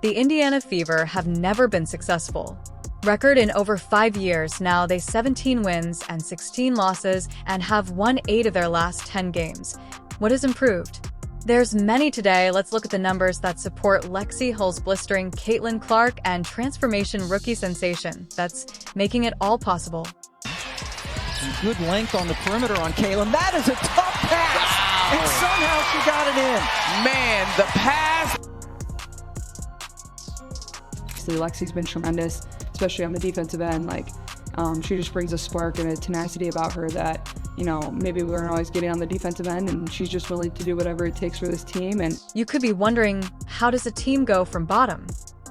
The Indiana Fever have never been successful. Record in over 5 years now, they 17 wins and 16 losses and have won 8 of their last 10 games. What has improved? There's many today. Let's look at the numbers that support Lexie Hull's blistering Caitlin Clark and transformation rookie sensation that's making it all possible. Some good length on the perimeter on Caitlin. That is a tough pass! Wow. And somehow she got it in. Man, the pass! Obviously, Lexie's been tremendous, especially on the defensive end. She just brings a spark and a tenacity about her that, maybe we weren't always getting on the defensive end, and she's just willing to do whatever it takes for this team. And you could be wondering, how does a team go from bottom?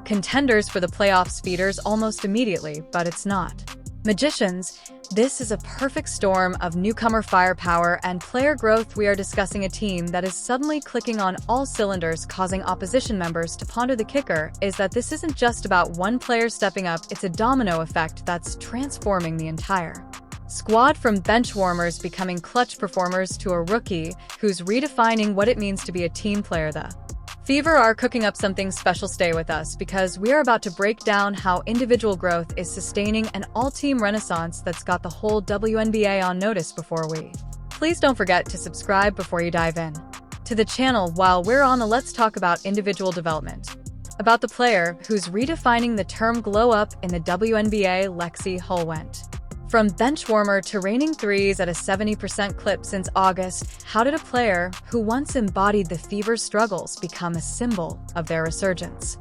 Contenders for the playoffs feeders almost immediately, but it's not. Magicians, this is a perfect storm of newcomer firepower and player growth. We are discussing a team that is suddenly clicking on all cylinders, causing opposition members to ponder. The kicker is that this isn't just about one player stepping up, it's a domino effect that's transforming the entire squad, from bench warmers becoming clutch performers to a rookie who's redefining what it means to be a team player. The Fever are cooking up something special. Stay with us because we are about to break down how individual growth is sustaining an all-team renaissance that's got the whole WNBA on notice. Please don't forget to subscribe before you dive in to the channel. While we're on the let's talk about individual development, about the player who's redefining the term glow up in the WNBA. Lexie Hull went from bench warmer to raining threes at a 70% clip since August. How did a player who once embodied the Fever's struggles become a symbol of their resurgence?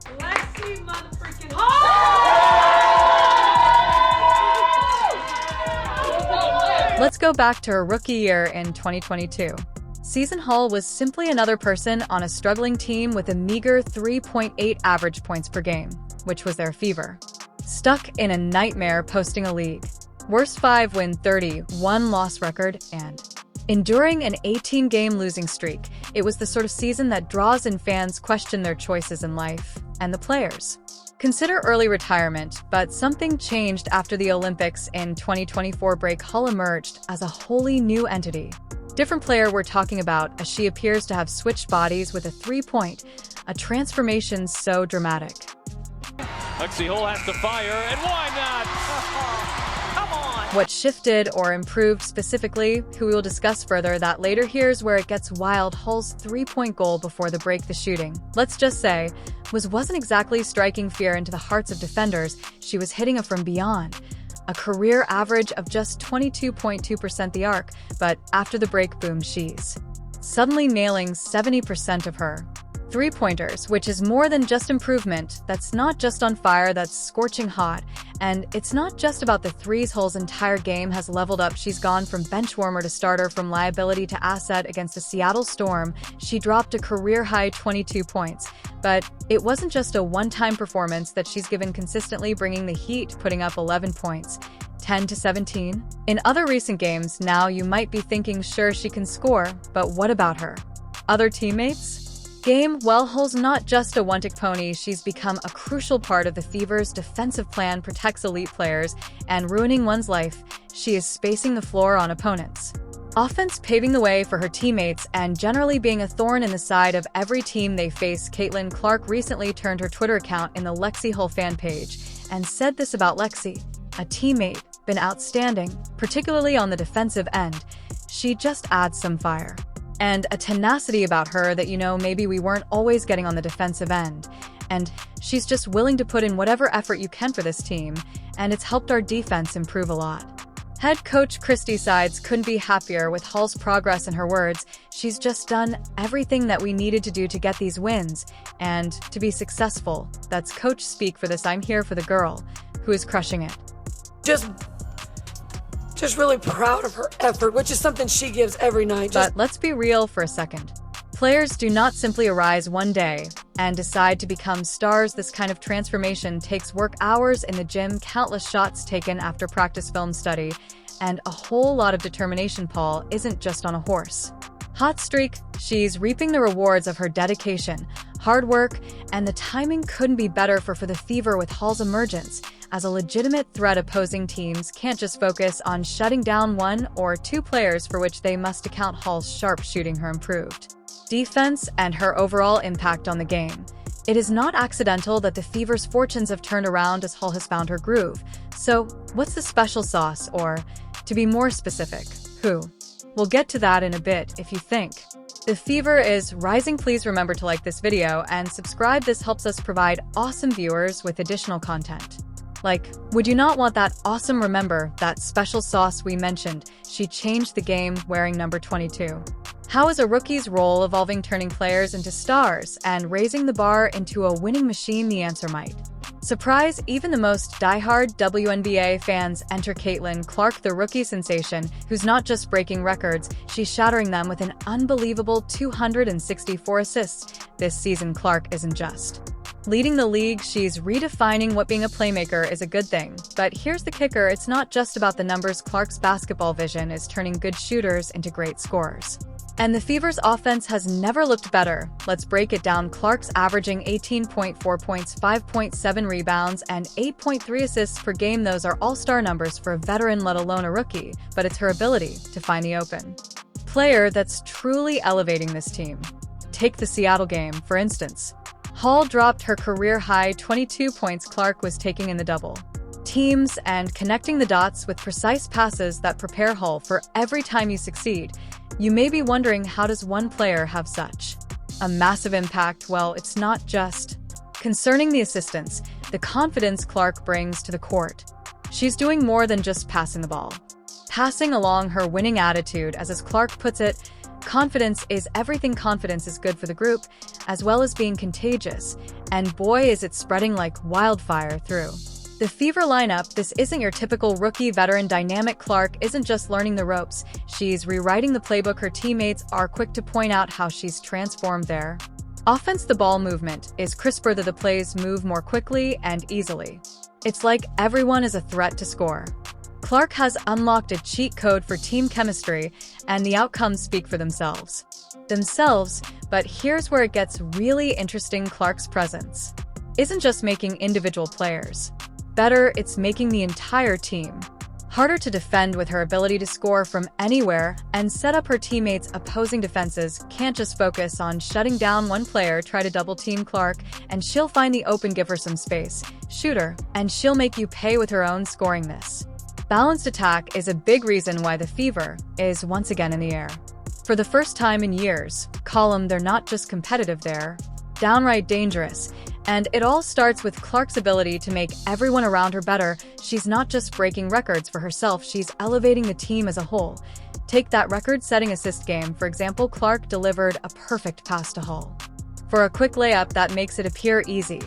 Lexie motherfucking Hull! Let's go back to her rookie year in 2022. Season Hull was simply another person on a struggling team with a meager 3.8 average points per game, which was their Fever. Stuck in a nightmare posting a league worst 5-win 31-loss record and enduring an 18-game losing streak. It was the sort of season that draws in fans question their choices in life and the players consider early retirement, but something changed after the Olympics in 2024. Hull emerged as a wholly new entity. Different player we're talking about, as she appears to have switched bodies with a 3-point, a transformation so dramatic. Lexie Hull has to fire, and why not? Come on! What shifted or improved specifically, who we will discuss further that later. Here's where it gets wild. Hull's 3-point goal before the break, the shooting, let's just say, wasn't exactly striking fear into the hearts of defenders. She was hitting it from beyond, a career average of just 22.2% the arc, but after the break, boom, she's suddenly nailing 70% of her three-pointers, which is more than just improvement. That's not just on fire, that's scorching hot. And it's not just about the threes. Hull's entire game has leveled up. She's gone from bench warmer to starter, from liability to asset. Against the Seattle Storm, she dropped a career-high 22 points. But it wasn't just a one-time performance that she's given consistently, bringing the heat, putting up 11 points. 10-17 in other recent games. Now you might be thinking, sure, she can score, but what about her other teammates? Well, Hull's not just a one-trick pony. She's become a crucial part of the Fever's defensive plan, protects elite players, and ruining one's life. She is spacing the floor on opponents' offense, paving the way for her teammates, and generally being a thorn in the side of every team they face. Caitlin Clark recently turned her Twitter account in the Lexie Hull fan page and said this about Lexie: a teammate, been outstanding, particularly on the defensive end. She just adds some fire and a tenacity about her that, maybe we weren't always getting on the defensive end. And she's just willing to put in whatever effort you can for this team, and it's helped our defense improve a lot. Head coach Christy Sides couldn't be happier with Hull's progress. In her words, she's just done everything that we needed to do to get these wins and to be successful. That's coach speak for this. I'm here for the girl who is crushing it. Just really proud of her effort, which is something she gives every night. But let's be real for a second. Players do not simply arise one day and decide to become stars. This kind of transformation takes work, hours in the gym, countless shots taken after practice, film study, and a whole lot of determination. Paul isn't just on a horse hot streak. She's reaping the rewards of her dedication, hard work, and the timing couldn't be better for the Fever with Hull's emergence as a legitimate threat. Opposing teams can't just focus on shutting down one or two players, for which they must account Hull's sharp shooting, her improved defense, and her overall impact on the game. It is not accidental that the Fever's fortunes have turned around as Hull has found her groove. So, what's the special sauce, or, to be more specific, who? We'll get to that in a bit if you think the Fever is rising. Please remember to like this video and subscribe. This helps us provide awesome viewers with additional content. Like, would you not want that awesome? Remember that special sauce we mentioned? She changed the game wearing number 22. How is a rookie's role evolving, turning players into stars and raising the bar into a winning machine? The answer might surprise even the most diehard WNBA fans. Enter Caitlin Clark, the rookie sensation, who's not just breaking records, she's shattering them with an unbelievable 264 assists. This season, Clark isn't just leading the league, she's redefining what being a playmaker is. A good thing. But here's the kicker, it's not just about the numbers. Clark's basketball vision is turning good shooters into great scorers. And the Fever's offense has never looked better. Let's break it down. Clark's averaging 18.4 points, 5.7 rebounds, and 8.3 assists per game. Those are all-star numbers for a veteran, let alone a rookie. But it's her ability to find the open player that's truly elevating this team. Take the Seattle game, for instance. Hull dropped her career-high 22 points. Clark was taking in the double teams and connecting the dots with precise passes that prepare Hull for every time you succeed. You may be wondering, how does one player have such a massive impact? Well, it's not just concerning the assistance, the confidence Clark brings to the court. She's doing more than just passing the ball. Passing along her winning attitude, as Clark puts it, confidence is everything. Confidence is good for the group, as well as being contagious. And boy, is it spreading like wildfire through the Fever lineup. This isn't your typical rookie veteran dynamic. Clark isn't just learning the ropes, she's rewriting the playbook. Her teammates are quick to point out how she's transformed their offense. The ball movement is crisper, the plays move more quickly and easily. It's like everyone is a threat to score. Clark has unlocked a cheat code for team chemistry, and the outcomes speak for themselves. But here's where it gets really interesting. Clark's presence isn't just making individual players better, it's making the entire team harder to defend. With her ability to score from anywhere and set up her teammates, opposing defenses can't just focus on shutting down one player. Try to double team Clark and she'll find the open. Give her some space, shoot her, and she'll make you pay with her own scoring. This balanced attack is a big reason why the Fever is once again in the air for the first time in years. They're not just competitive, they're downright dangerous. And it all starts with Clark's ability to make everyone around her better. She's not just breaking records for herself, she's elevating the team as a whole. Take that record-setting assist game, for example. Clark delivered a perfect pass to Hull for a quick layup that makes it appear easy.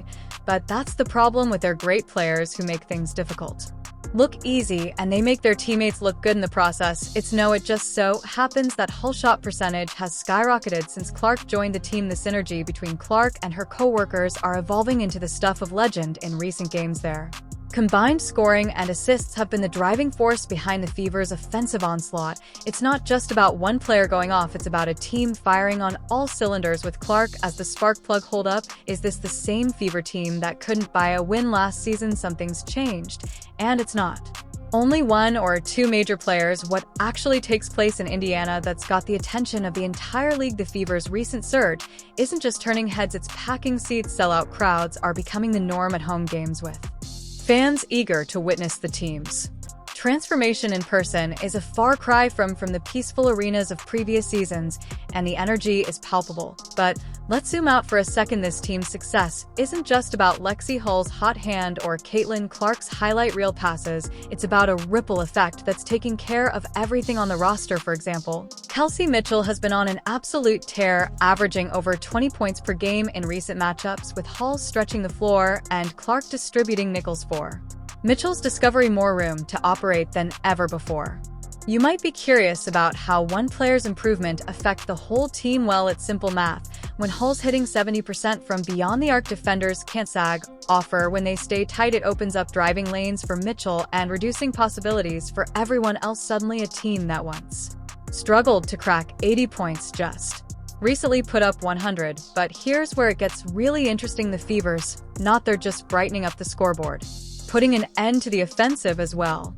But that's the problem with their great players who make things difficult look easy, and they make their teammates look good in the process. It just so happens that Hull shot percentage has skyrocketed since Clark joined the team. The synergy between Clark and her co-workers are evolving into the stuff of legend in recent games. Their combined scoring and assists have been the driving force behind the Fever's offensive onslaught. It's not just about one player going off, it's about a team firing on all cylinders with Clark as the spark plug. Hold up, is this the same Fever team that couldn't buy a win last season? Something's changed, and it's not only one or two major players. What actually takes place in Indiana that's got the attention of the entire league? The Fever's recent surge isn't just turning heads, it's packing seats. Sellout crowds are becoming the norm at home games, with fans eager to witness the team's transformation in person. Is a far cry from the peaceful arenas of previous seasons, and the energy is palpable. But let's zoom out for a second. This team's success isn't just about Lexie Hull's hot hand or Caitlin Clark's highlight reel passes. It's about a ripple effect that's taking care of everything on the roster. For example, Kelsey Mitchell has been on an absolute tear, averaging over 20 points per game in recent matchups, with Hull stretching the floor and Clark distributing nickels for Mitchell's discovery. More room to operate than ever before. You might be curious about how one player's improvement affect the whole team. Well, it's simple math. When Hull's hitting 70% from beyond the arc, defenders can't sag offer. When they stay tight, it opens up driving lanes for Mitchell and reducing possibilities for everyone else. Suddenly, a team that once struggled to crack 80 points just recently put up 100. But here's where it gets really interesting. The Fevers, they're just brightening up the scoreboard, putting an end to the offensive as well.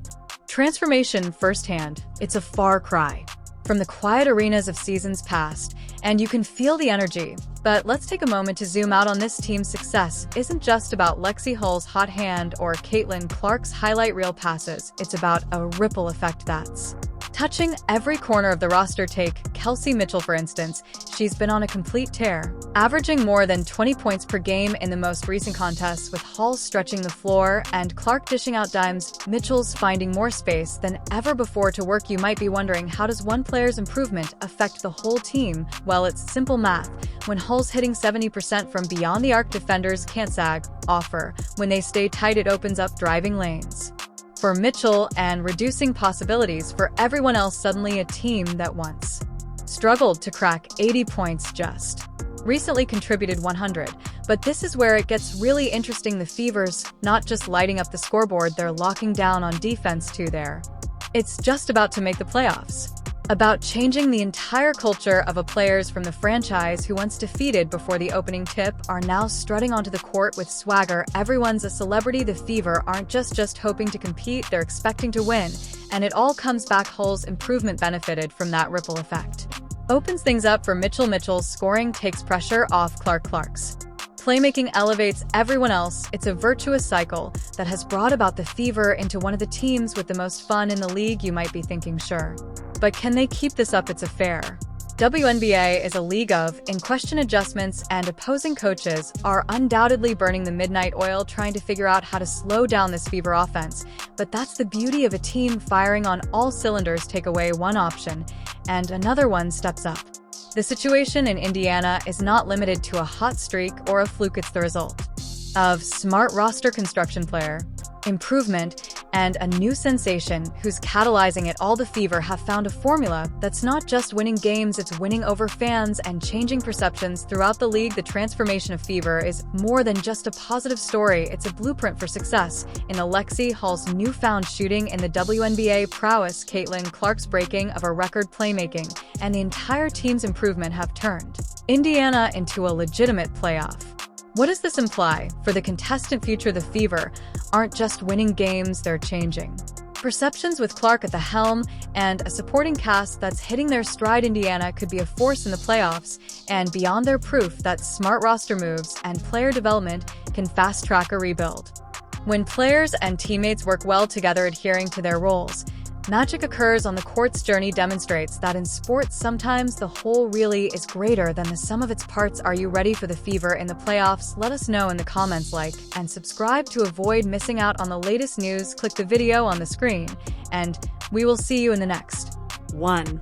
Transformation firsthand. It's a far cry from the quiet arenas of seasons past, and you can feel the energy. But let's take a moment to zoom out on this team's success. Isn't just about Lexie Hull's hot hand or Caitlin Clark's highlight reel passes. It's about a ripple effect that's touching every corner of the roster. Take Kelsey Mitchell, for instance. She's been on a complete tear, averaging more than 20 points per game in the most recent contests, with Hull stretching the floor and Clark dishing out dimes. Mitchell's finding more space than ever before to work. You might be wondering, how does one player's improvement affect the whole team? Well, it's simple math. When Hull's hitting 70% from beyond the arc, defenders can't sag offer. When they stay tight, it opens up driving lanes for Mitchell and reducing possibilities for everyone else. Suddenly, a team that once struggled to crack 80 points just recently contributed 100. But this is where it gets really interesting. The Fever's not just lighting up the scoreboard, they're locking down on defense too there. It's just about to make the playoffs. About changing the entire culture of a players from the franchise who, once defeated before the opening tip, are now strutting onto the court with swagger. Everyone's a celebrity. The Fever aren't just hoping to compete, they're expecting to win. And it all comes back. Hull's improvement benefited from that ripple effect. Opens things up for Mitchell. Mitchell's scoring takes pressure off Clark's playmaking elevates everyone else. It's a virtuous cycle that has brought about the Fever into one of the teams with the most fun in the league. You might be thinking, sure, but can they keep this up? It's a fair. WNBA is a league of in-question adjustments, and opposing coaches are undoubtedly burning the midnight oil trying to figure out how to slow down this Fever offense. But that's the beauty of a team firing on all cylinders. Take away one option, and another one steps up. The situation in Indiana is not limited to a hot streak or a fluke. It's the result of smart roster construction, player improvement, and a new sensation who's catalyzing it all. The Fever have found a formula that's not just winning games, it's winning over fans and changing perceptions throughout the league. The transformation of Fever is more than just a positive story, it's a blueprint for success. In Lexie Hull's newfound shooting, in the WNBA prowess, Caitlin Clark's breaking of a record playmaking, and the entire team's improvement have turned Indiana into a legitimate playoff. What does this imply for the contestant future? The Fever aren't just winning games, they're changing perceptions. With Clark at the helm and a supporting cast that's hitting their stride, Indiana could be a force in the playoffs and beyond. Their proof that smart roster moves and player development can fast-track a rebuild. When players and teammates work well together, adhering to their roles, magic occurs on the court's journey demonstrates that in sports, sometimes the whole really is greater than the sum of its parts. Are you ready for the Fever in the playoffs? Let us know in the comments. Like and subscribe to avoid missing out on the latest news. Click the video on the screen, and we will see you in the next one.